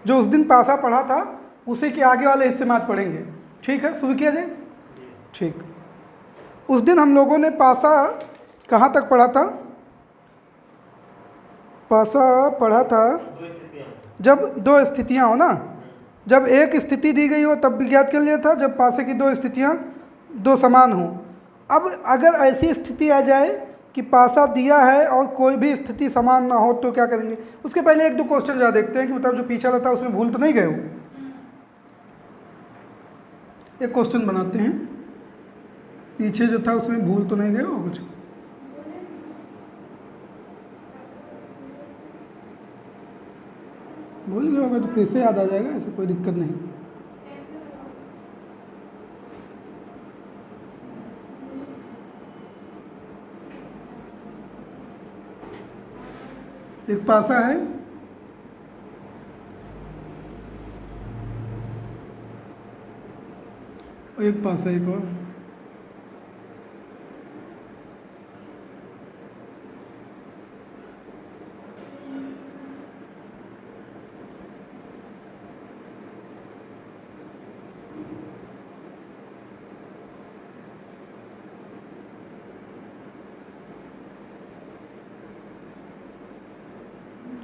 जो उस दिन पासा पढ़ा था उसी के आगे वाले हिस्से में आज पढ़ेंगे। ठीक है, शुरू किया जाए। ठीक, उस दिन हम लोगों ने पासा कहाँ तक पढ़ा था? पासा पढ़ा था जब दो स्थितियाँ हो ना, जब एक स्थिति दी गई हो तब भी ज्ञात कर लिया था जब पासे की दो स्थितियाँ दो समान हों। अब अगर ऐसी स्थिति आ जाए कि पासा दिया है और कोई भी स्थिति समान ना हो तो क्या करेंगे? उसके पहले एक दो क्वेश्चन जा देखते हैं कि मतलब जो पीछे वाला था उसमें भूल तो नहीं गए हो। एक क्वेश्चन बनाते हैं, पीछे जो था उसमें भूल तो नहीं गए हो कुछ? भूल गए होगा तो फिर से याद आ जाएगा, ऐसे कोई दिक्कत नहीं। एक पासा है, एक पासा एक और,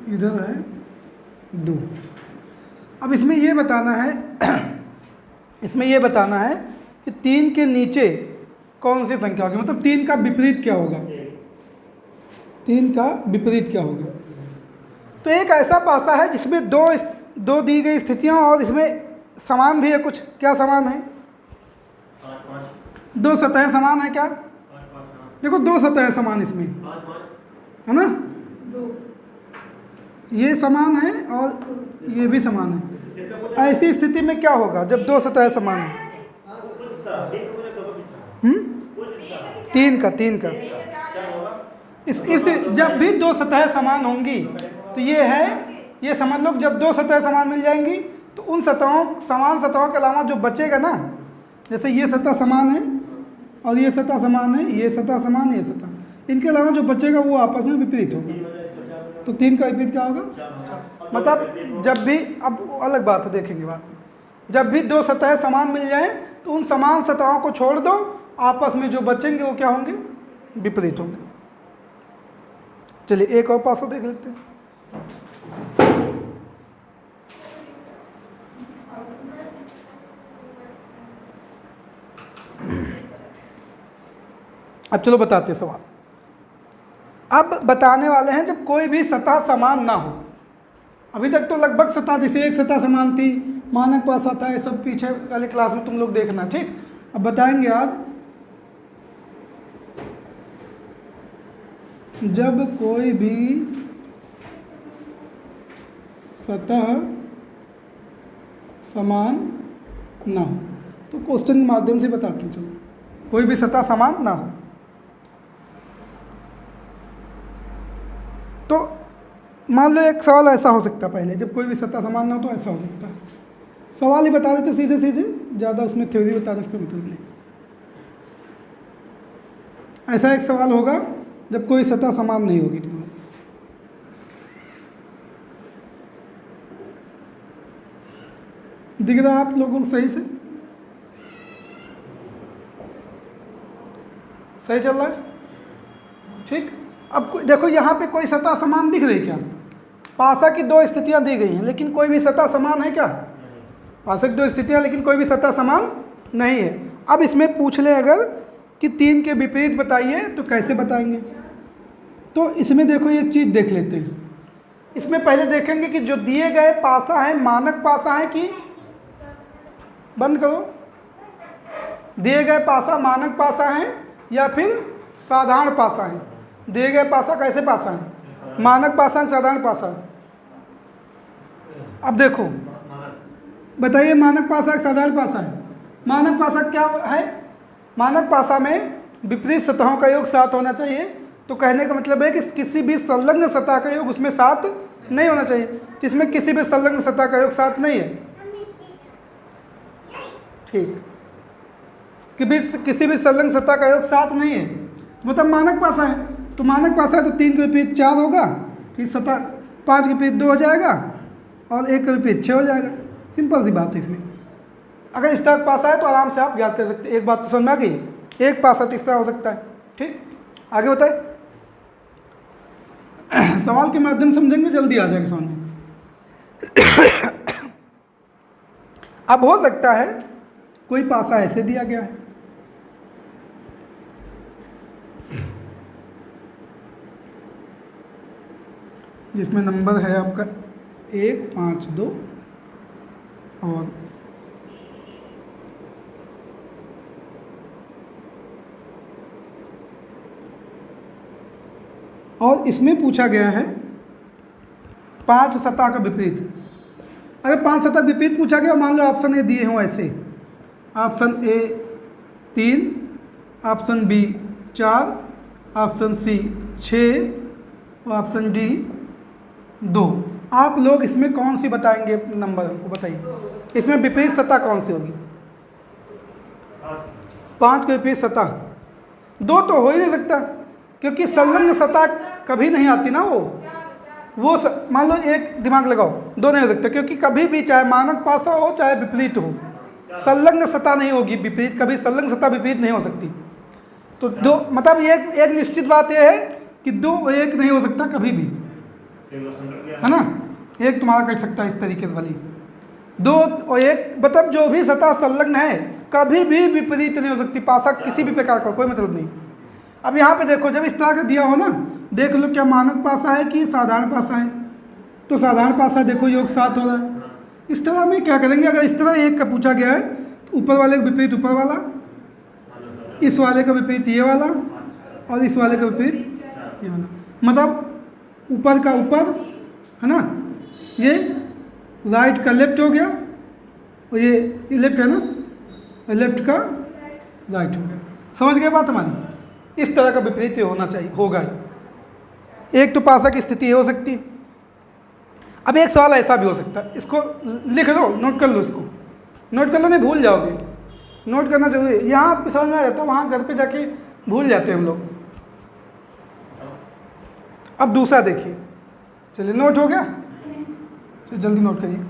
इधर है दो। अब इसमें ये बताना है इसमें ये बताना है कि 3 के नीचे कौन सी संख्या होगी, मतलब 3 का विपरीत क्या होगा, 3 का विपरीत क्या होगा। तो एक ऐसा पासा है जिसमें दो दी गई स्थितियां और इसमें समान भी है कुछ। क्या समान है? 2 सतहें समान है क्या? देखो 2 सतहें समान इसमें है ना, ये समान है और ये भी समान है। ऐसी स्थिति में क्या होगा जब 2 सतहें समान है? 3 का इस जब भी 2 सतहें समान होंगी तो ये समझ लो जब 2 सतहें समान मिल जाएंगी तो उन समान सतहों के अलावा जो बचेगा ना, जैसे ये सतह समान है और ये सतह समान है, ये सतह समान है, ये सतह, इनके अलावा जो बचेगा वो आपस में विपरीत होगा। तो 3 का विपरीत क्या होगा? मतलब जब भी, अब अलग बात है देखेंगे बात में, जब भी 2 सतहें समान मिल जाएं तो उन समान सतहों को छोड़ दो, आपस में जो बचेंगे वो क्या होंगे? विपरीत होंगे। चलिए एक और पासा देख लेते हैं। अब चलो बताते सवाल। अब बताने वाले हैं जब कोई भी सतह समान ना हो। अभी तक तो लगभग सतह, जैसे एक सतह समान थी, मानक पासा था, ये सब पीछे वाले क्लास में तुम लोग देखना। ठीक, अब बताएंगे आज जब कोई भी सतह समान ना हो। तो क्वेश्चन के माध्यम से बताते हैं। चलो, कोई भी सतह समान ना हो तो मान लो एक सवाल ऐसा हो सकता है, पहले जब कोई भी सतह समान ना हो तो ऐसा हो सकता है। सवाल ही बता देते सीधे सीधे, ज़्यादा उसमें थ्योरी बता दें, इसका मतलब नहीं। ऐसा एक सवाल होगा जब कोई सतह समान नहीं होगी तुम्हारी। दिख रहा है आप लोगों को सही से? सही चल रहा है? ठीक, अब देखो यहाँ पे कोई सतह समान दिख रही क्या? पासा की 2 स्थितियाँ दी गई हैं लेकिन कोई भी सतह समान है क्या? पासा की 2 स्थितियाँ लेकिन कोई भी सतह समान नहीं है। अब इसमें पूछ ले अगर कि 3 के विपरीत बताइए तो कैसे बताएंगे? तो इसमें देखो एक चीज़ देख लेते हैं। इसमें पहले देखेंगे कि जो दिए गए पासा है मानक पासा है कि, बंद करो, दिए गए पासा मानक पासा है या फिर साधारण पासा है? दिए गए पासा कैसे पासा है? मानक पासा है, साधारण पासा है? अब देखो बताइए, मानक पासा है, साधारण पासा है? मानक पासा क्या है? मानक पासा में विपरीत सतहों का योग 7 होना चाहिए। तो कहने का मतलब है कि किसी भी संलग्न सतह का योग उसमें 7 नहीं होना चाहिए। जिसमें किसी भी संलग्न सतह का योग 7 नहीं है। ठीक, किसी भी संलग्न सतह का योग 7 नहीं है, मतलब मानक पासा है। तो मानक पासा है तो 3 के विपरीत 4 होगा, फिर सतह 5 के विपरीत 2 हो जाएगा और 1 का विपरीत 6 हो जाएगा। सिंपल सी बात है इसमें। अगर इस तरह पासा है तो आराम से आप याद कर सकते हैं। एक बात तो समझ में आ गई, एक पासा तो इस तरह हो सकता है। ठीक, आगे बताए। सवाल के माध्यम से समझेंगे, जल्दी आ जाएगा समझ में। अब हो सकता है कोई पासा ऐसे दिया गया है, जिसमें नंबर है आपका 1, 5, 2 और इसमें पूछा गया है 5 सतह का विपरीत। अगर 5 सतह विपरीत पूछा गया, मान लो ऑप्शन ए दिए हों ऐसे, option A 3, option B 4, option C 6 और ऑप्शन डी 2, आप लोग इसमें कौन सी बताएंगे नंबर को बताइए। इसमें विपरीत सतह कौन सी होगी? 5 के विपरीत सतह 2 तो हो ही नहीं सकता, क्योंकि संलग्न सतह कभी नहीं आती ना। वो मान लो एक दिमाग लगाओ, 2 नहीं हो सकता, क्योंकि कभी भी चाहे मानक पासा हो चाहे विपरीत हो, संलग्न सतह नहीं होगी विपरीत, कभी संलग्न सतह विपरीत नहीं हो सकती। तो 2 मतलब एक निश्चित बात यह है कि 2 1 नहीं हो सकता कभी भी, है ना। 1 तुम्हारा कट सकता है इस तरीके से वाली, 2 और 1 मतलब जो भी सतह संलग्न है कभी भी विपरीत नहीं हो सकती। पासा किसी भी प्रकार का, कोई मतलब नहीं। अब यहाँ पे देखो, जब इस तरह का दिया हो ना, देख लो क्या मानक पासा है कि साधारण पासा है। तो साधारण पासा देखो योग 7 हो रहा है। इस तरह में क्या करेंगे, अगर इस तरह 1 का पूछा गया है तो ऊपर वाले का विपरीत ऊपर वाला, इस वाले का विपरीत ये वाला, और इस वाले का विपरीत ये वाला। मतलब ऊपर का ऊपर, है ना, ये राइट का लेफ्ट हो गया, और ये लेफ्ट है ना, और लेफ्ट का राइट हो गया। समझ गए बात हमारी? इस तरह का विपरीत होना चाहिए, होगा। एक तो पासा की स्थिति ये हो सकती है। अब एक सवाल ऐसा भी हो सकता है, इसको लिख लो, नोट कर लो, इसको नोट कर लो, नहीं भूल जाओगे, नोट करना जरूरी है। यहाँ आपको समझ में आ जाता है, वहाँ घर पे जाके भूल जाते हैं हम लोग। अब दूसरा देखिए, चलिए नोट हो गया, तो जल्दी नोट करिए।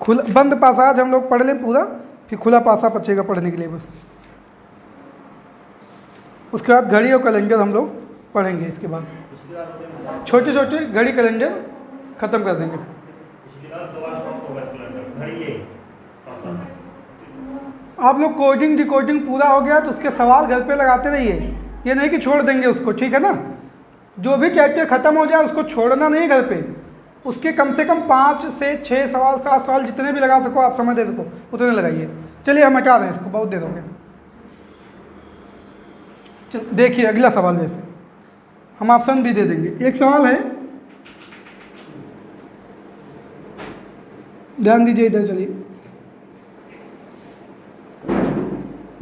खुला बंद पासा आज हम लोग पढ़ लें पूरा, फिर खुला पासा बचेगा पढ़ने के लिए बस। उसके बाद घड़ी और कैलेंडर हम लोग पढ़ेंगे। इसके बाद छोटे छोटे घड़ी कैलेंडर ख़त्म कर देंगे। आप लोग कोडिंग डिकोडिंग पूरा हो गया तो उसके सवाल घर पे लगाते रहिए, ये नहीं कि छोड़ देंगे उसको, ठीक है ना। जो भी चैप्टर ख़त्म हो जाए उसको छोड़ना नहीं घर पे, उसके कम से कम 5 से 6 सवाल 7 सवाल जितने भी लगा सको, आप समय दे सको उतने लगाइए। चलिए हम हटा दें इसको, बहुत देर हो गया। चल देखिए अगला सवाल, जैसे हम ऑप्शन भी दे देंगे। एक सवाल है, ध्यान दीजिए इधर, चलिए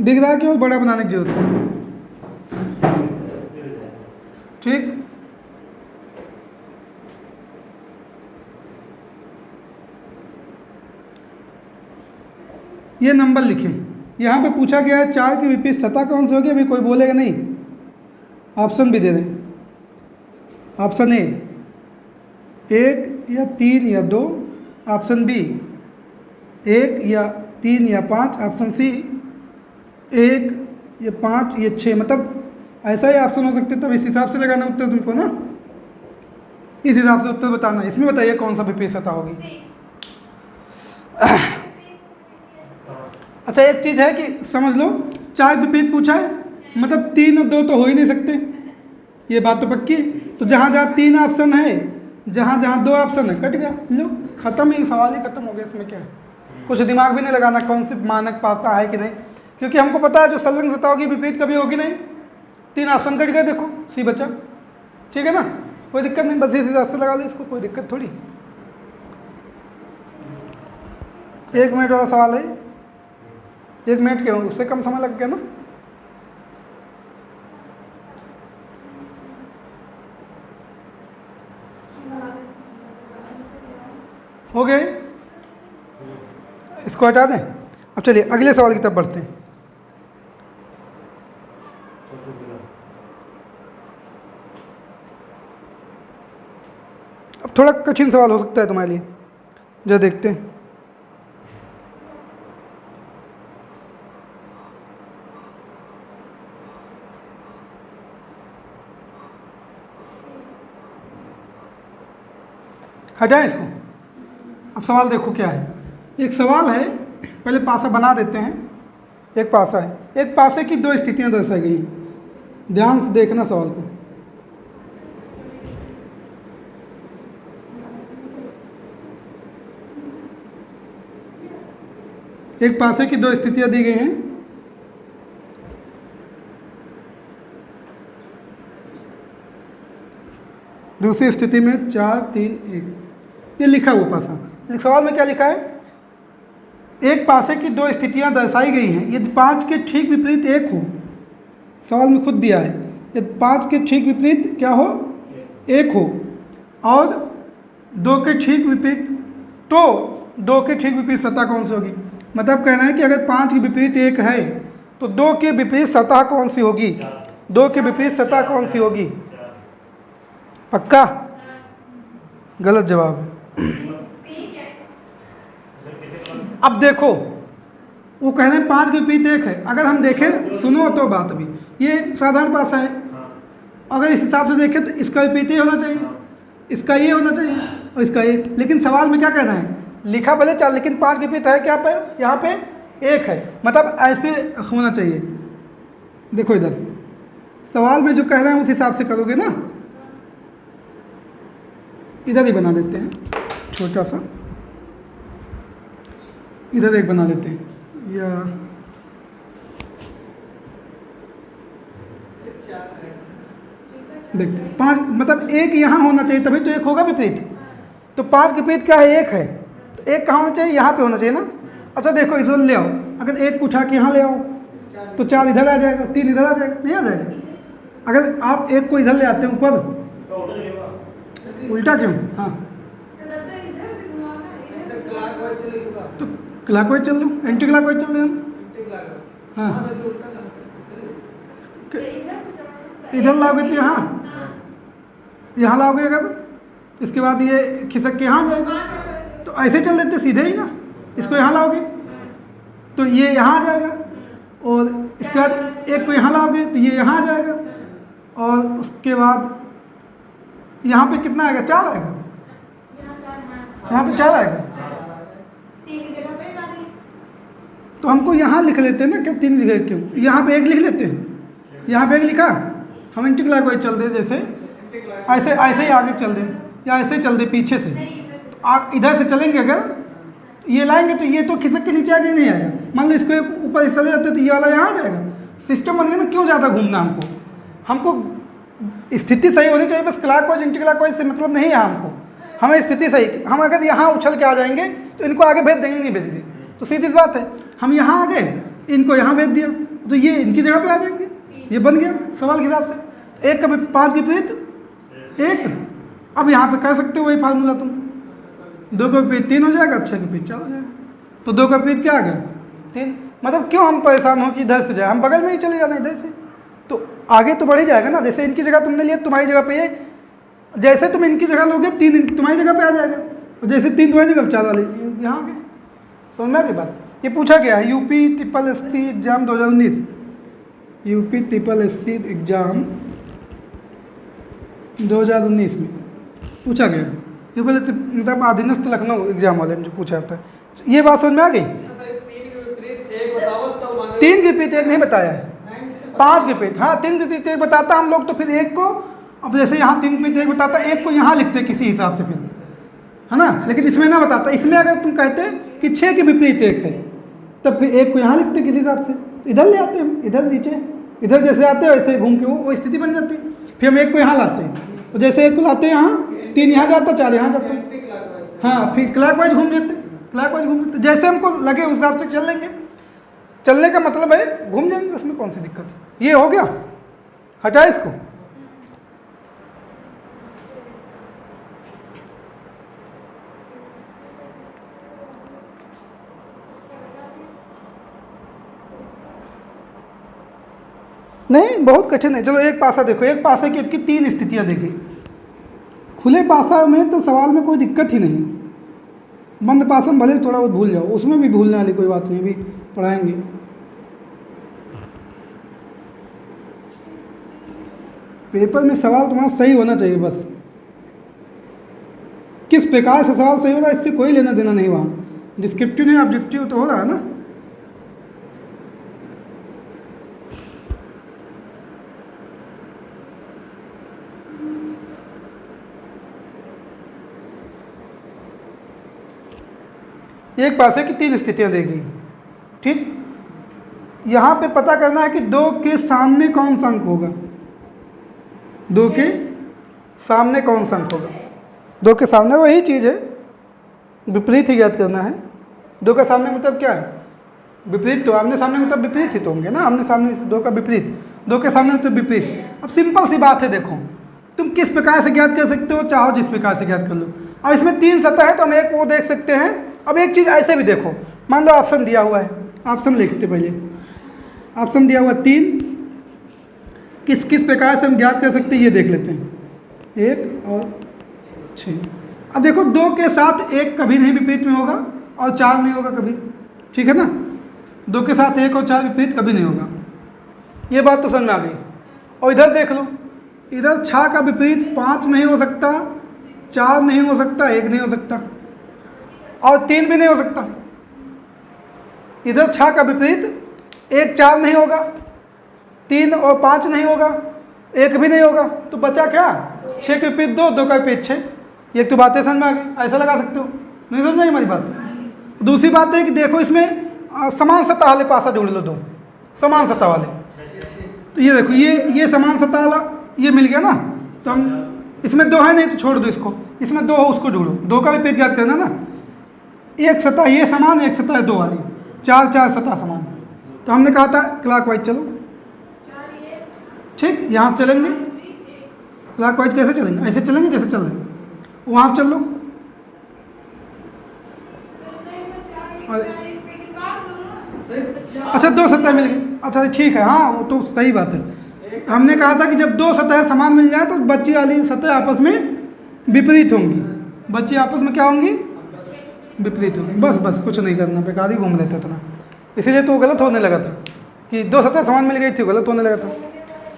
दिख रहा है क्यों बड़ा बनाने की जरूरत है, ठीक। ये नंबर लिखें। यहाँ पे पूछा गया है 4 के विपरीत सतह कौन सी होगी, अभी कोई बोलेगा नहीं। ऑप्शन भी दे दें। ऑप्शन ए 1 या 3 या 2, ऑप्शन बी 1 या 3 या 5, ऑप्शन सी 1 या 5 या 6। मतलब ऐसा ही ऑप्शन हो सकते, तब इस हिसाब से लगाना उत्तर तुमको ना, इस हिसाब से उत्तर बताना। इसमें बताइए कौन सा विपरीत सतह होगी। अच्छा एक चीज़ है कि समझ लो, 4 विपरीत पूछा है, मतलब 3 और 2 तो हो ही नहीं सकते, ये बात तो पक्की है। तो जहाँ जहाँ 3 ऑप्शन है, जहाँ जहाँ 2 ऑप्शन है, कट गया, लो खत्म, ही सवाल ही खत्म हो गया। इसमें क्या है, कुछ दिमाग भी नहीं लगाना कौन सी मानक पासा है कि नहीं, क्योंकि हमको पता है जो संलग्न सतह होगी विपरीत कभी होगी नहीं। 3 ऑप्शन कट गए, देखो सी बचा, ठीक है ना, कोई दिक्कत नहीं, बस इस हिसाब से लगा लो इसको, कोई दिक्कत थोड़ी। 1 मिनट वाला सवाल है, 1 मिनट के उससे कम समय लग गया ना। हो गए, इसको हटा दें। अब चलिए अगले सवाल की तरफ बढ़ते हैं। अब थोड़ा कठिन सवाल हो सकता है तुम्हारे लिए, जो देखते हैं। हटाएं इसको। अब सवाल देखो क्या है। एक सवाल है, पहले पासा बना देते हैं। एक पासा है, एक पासे की दो स्थितियां दर्शाई गई हैं। ध्यान से देखना सवाल को। एक पासे की दो स्थितियां दी गई हैं। दूसरी स्थिति में 4 3 1, ये लिखा हुआ पासा। एक सवाल में क्या लिखा है, एक पासे की दो स्थितियां दर्शाई गई हैं, यदि 5 के ठीक विपरीत 1 हो। सवाल में खुद दिया है, यदि 5 के ठीक विपरीत क्या हो, 1 हो, और 2 के ठीक विपरीत, तो 2 के ठीक विपरीत सतह कौन सी होगी। मतलब कहना है कि अगर 5 के विपरीत 1 है तो 2 के विपरीत सतह कौन सी होगी, 2 के विपरीत सतह कौन सी होगी। पक्का? गलत जवाब है। अब देखो, वो कह रहे हैं 5 के विपरीत 1 है। अगर हम देखें, सुनो तो बात, अभी ये साधारण पासा है। अगर इस हिसाब से देखें तो इसका विपरीत ये होना चाहिए, इसका ये होना चाहिए, और इसका ये। लेकिन सवाल में क्या कहना है, लिखा भले 4 लेकिन 5 के विपरीत है क्या पे, यहाँ पे 1 है। मतलब ऐसे होना चाहिए। देखो इधर सवाल में जो कह रहे हैं उस हिसाब से करोगे ना। इधर ही बना देते हैं छोटा सा, इधर एक बना लेते हैं, या देखते हैं 5, मतलब 1 यहाँ होना चाहिए तभी तो 1 होगा विपरीत। तो 5 के विपरीत क्या है, 1 है, तो 1 कहाँ होना चाहिए, यहाँ पे होना चाहिए ना। अच्छा देखो इधर ले आओ, अगर 1 उठा के यहाँ ले आओ तो 4 इधर आ जाएगा, 3 इधर आ जाएगा, नहीं आ जाएगा। अगर आप 1 को इधर ले आते हैं ऊपर, उल्टा क्यों, हाँ तो क्लॉकवाइज चल लो, एंटी क्लॉकवाइज चल रहे हम, हाँ इधर लाओगे तो यहाँ लाओगे अगर, इसके बाद ये खिसक के यहाँ जाएगा। तो ऐसे चल देते सीधे ही ना, इसको यहाँ लाओगे तो ये यहाँ आ जाएगा, और इसके बाद 1 को यहाँ लाओगे तो ये यहाँ आ जाएगा, और उसके बाद यहाँ पे कितना आएगा, 4 आएगा, यहाँ पे 4 आएगा। तो हमको यहाँ लिख लेते हैं ना, क्या 3 जगह क्यों, यहाँ पे 1 लिख लेते हैं। यहाँ पे 1 लिखा, हम एंटी क्लॉकवाइज चल दे, जैसे ऐसे ऐसे ही आगे चल दें, या ऐसे चल दे पीछे से। इधर से चलेंगे अगर ये लाएंगे तो ये तो खिसक के नीचे आगे नहीं आएगा। मान लो इसको ऊपर इस चले जाते तो ये वाला यहाँ आ जाएगा। सिस्टम बन गया ना, क्यों ज़्यादा घूमना हमको स्थिति सही होनी चाहिए। बस क्लॉकवाइज एंटी क्लॉकवाइज से मतलब नहीं है हमको, हमें स्थिति सही। हम अगर यहाँ उछल के आ जाएंगे तो इनको आगे भेज देंगे, नहीं भेजेंगे, तो सीधी सी बात है। हम यहाँ आ गए, इनको यहाँ भेज दिया तो ये इनकी जगह पे आ जाएंगे। ये बन गया सवाल के हिसाब से। 1 का 5 के विपरीत 1। अब यहाँ पे कर सकते हो वही फार्मूला तुम, 2 का विपरीत 3 हो जाएगा, 6 का विपरीत 4 हो जाएगा। तो 2 का विपरीत क्या आ गया, 3। मतलब क्यों हम परेशान हो कि इधर से जाए, हम बगल में ही चले जाना इधर से, तो आगे तो बढ़ ही जाएगा ना। जैसे इनकी जगह तुमने लिया, तुम्हारी जगह पे ये, जैसे तुम इनकी जगह लोगे 3 तुम्हारी जगह पे आ जाएगा, और जैसे 3 तुम्हारी जगह 4 वाले यहाँ आ गए। समझ में आ गई बात। ये पूछा गया है UP SSC exam 2019, UP SSC exam 2019 में पूछा गया। ये बोले मतलब अधीनस्थ लखनऊ एग्जाम वाले में जो पूछा जाता है। ये बात समझ में आ गई। 3 के विपरीत 1 नहीं बताया है, 5 के विपरीत, हाँ 3 के विपरीत 1 बताता हम लोग, तो फिर 1 को, अब जैसे यहाँ 3 के विपरीत 1 बताता, 1 को यहाँ लिखते किसी हिसाब से फिर, है ना। लेकिन इसमें ना बताता। इसमें अगर तुम कहते कि 6 के विपरीत 1 है, तब फिर 1 को यहाँ लिखते किसी हिसाब से, इधर ले आते हम, इधर नीचे, इधर जैसे आते हैं वैसे घूम के वो स्थिति बन जाती। फिर हम 1 को यहाँ लाते हैं, और जैसे 1 को लाते हैं यहाँ, 3 यहाँ जाता, 4 यहाँ जाता, हाँ फिर क्लॉकवाइज घूम जाते, क्लॉकवाइज घूम जाते, जैसे हमको लगे उस हिसाब से चल लेंगे। चलने का मतलब है घूम जाएंगे, उसमें कौन सी दिक्कत है। ये हो गया, हटा इसको। नहीं बहुत कठिन है। चलो एक पासा देखो, एक पासे की आपकी 3 स्थितियां देखी। खुले पासा में तो सवाल में कोई दिक्कत ही नहीं, बंद पासा में भले थोड़ा बहुत भूल जाओ, उसमें भी भूलने वाली कोई बात नहीं, अभी पढ़ाएंगे। पेपर में सवाल तुम्हारा सही होना चाहिए बस, किस प्रकार से सवाल सही हो रहा है इससे कोई लेना देना नहीं। वहाँ डिस्क्रिप्टिव नहीं ऑब्जेक्टिव तो हो रहा है ना। एक पासे की 3 स्थितियां दी गई, ठीक। यहाँ पे पता करना है कि 2 के सामने कौन सा अंक होगा, 2 के सामने कौन सा अंक होगा। 2 के सामने वही चीज़ है, विपरीत ही ज्ञात करना है। 2 का सामने मतलब क्या है, विपरीत। तो आमने सामने मतलब विपरीत ही तो होंगे ना, आमने सामने 2 का विपरीत, 2 के सामने मतलब विपरीत। अब सिंपल सी बात है, देखो तुम किस प्रकार से ज्ञात कर सकते हो, चाहो जिस प्रकार से ज्ञात कर लो। अब इसमें 3 सतह है तो हम एक वो देख सकते हैं। अब एक चीज़ ऐसे भी देखो, मान लो ऑप्शन दिया हुआ है, ऑप्शन लिखते पहले, ऑप्शन दिया हुआ 3, किस किस प्रकार से हम ज्ञात कर सकते हैं ये देख लेते हैं, 1 और 6। अब देखो 2 के साथ 1 कभी नहीं विपरीत में होगा और 4 नहीं होगा कभी, ठीक है ना। 2 के साथ 1 और 4 विपरीत कभी नहीं होगा, ये बात तो समझ में आ गई। और इधर देख लो, इधर 6 का विपरीत 5 नहीं हो सकता, 4 नहीं हो सकता, 1 नहीं हो सकता और 3 भी नहीं हो सकता। इधर 6 का विपरीत 1 4 नहीं होगा, 3 और 5 नहीं होगा, 1 भी नहीं होगा, तो बचा क्या, 6 के विपरीत 2, 2 का विपरीत 6। ये तो बातें समझ में आ गई, ऐसा लगा सकते हो, नहीं समझ में आई हमारी बात। दूसरी बात है कि देखो इसमें समान सतह वाले पासा जोड़ लो, 2 समान सतह वाले, तो ये देखो ये समान सतह वाला ये मिल गया ना। तो हम इसमें 2 है नहीं तो छोड़ दो इसको, इसमें 2 हो उसको जोड़ो, 2 का विपरीत ज्ञात करना ना। एक सतह ये समान, एक सतह 2 वाली, 4 4 सतह समान। तो हमने कहा था क्लॉकवाइज चलो, ठीक, यहाँ से चलेंगे क्लॉकवाइज। कैसे चलेंगे, ऐसे चलेंगे जैसे चल रहे, वहाँ से चल लो। अच्छा 2 सतह मिल गई, अच्छा ठीक है, हाँ वो तो सही बात है। हमने कहा था कि जब 2 सतह समान मिल जाए तो बची वाली सतह आपस में विपरीत होंगी, बच्ची आपस में क्या होंगी, विपरीत होंगी। बस कुछ नहीं करना, बेकार ही घूम लेते इतना, इसीलिए तो गलत होने लगा था कि 2 सतह समान मिल गई थी, गलत होने लगा था।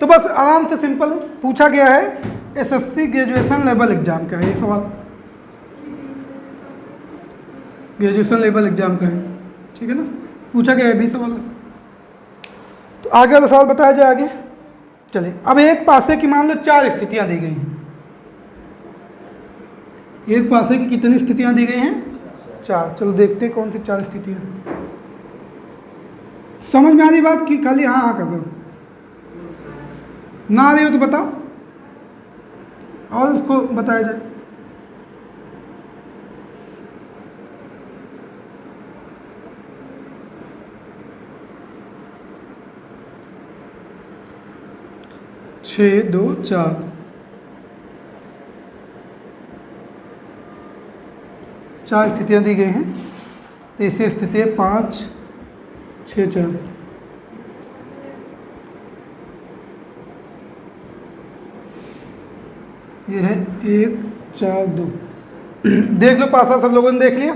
तो बस आराम से सिंपल पूछा गया है, एसएससी ग्रेजुएशन लेवल एग्जाम का है ये सवाल, ग्रेजुएशन लेवल एग्जाम का है, ठीक है ना, पूछा गया है भी सवाल। तो आगे वाला सवाल बताया जाए आगे। चलिए अब एक पासे की मान लो 4 स्थितियां दी गई हैं। एक पासे की कितनी स्थितियां दी गई हैं, 4। चलो देखते हैं कौन सी 4 स्थितियां। समझ में आ रही बात कि खाली हाँ हाँ कर दो, ना आ रही हो तो बताओ और इसको बताया जाए। छः 2 4 4 स्थितियां दी गई हैं। तीसरी स्थिति है 5 6 4। ये है 1 4 2। देख लो पासा सब लोगों ने देख लिया।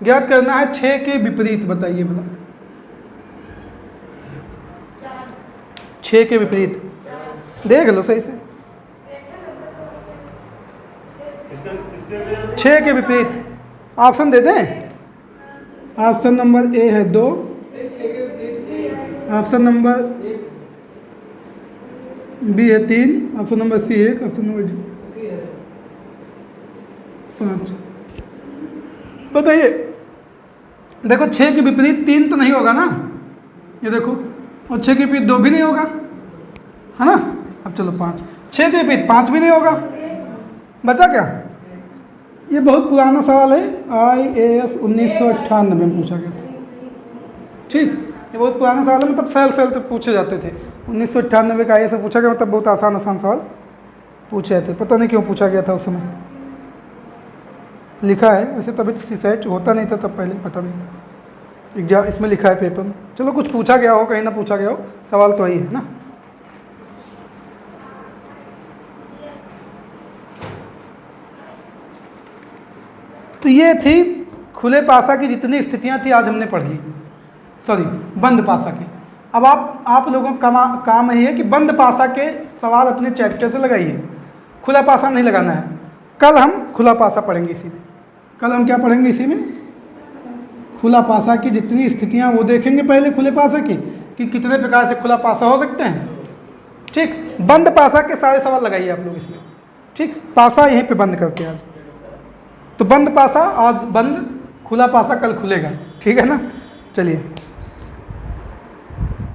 ज्ञात करना है 6 के विपरीत, बताइए भला 6 के विपरीत, देख लो सही से। 6 के विपरीत ऑप्शन दे दें। ऑप्शन नंबर ए है 2, ऑप्शन नंबर बी है 3, option number C 1, option number D 5। बताइए, देखो 6 के विपरीत 3 तो नहीं होगा ना, ये देखो, और 6 के विपरीत 2 भी नहीं होगा, है ना। अब चलो 5, 6 के विपरीत 5 भी नहीं होगा, बचा क्या। ये बहुत पुराना सवाल है, IAS 1998 में पूछा गया था, ठीक। ये बहुत पुराना सवाल है, मतलब साल तक पूछे जाते थे। 1998 का IAS से पूछा गया, मतलब बहुत आसान सवाल पूछे जाते, पता नहीं क्यों पूछा गया था उस समय, लिखा है वैसे। तभी तो सीसेट होता नहीं था तब पहले, पता नहीं एग्जाम इसमें लिखा है पेपर में। चलो कुछ पूछा गया हो, कहीं ना पूछा गया हो, सवाल तो वही है ना। तो ये थी खुले पासा की जितनी स्थितियां थी आज हमने पढ़ ली, सॉरी बंद पासा की। अब आप लोगों का काम ये है कि बंद पासा के सवाल अपने चैप्टर से लगाइए, खुला पासा नहीं लगाना है। कल हम खुला पासा पढ़ेंगे इसी में। कल हम क्या पढ़ेंगे इसी में? खुला पासा की जितनी स्थितियां वो देखेंगे पहले खुले पासा की, कि कितने प्रकार से खुला पासा हो सकते हैं। ठीक, बंद पासा के सारे सवाल लगाइए आप लोग इसमें। ठीक, पासा यहीं पे बंद करते हैं आज। तो बंद पासा आज बंद, खुला पासा कल खुलेगा। ठीक है ना? चलिए।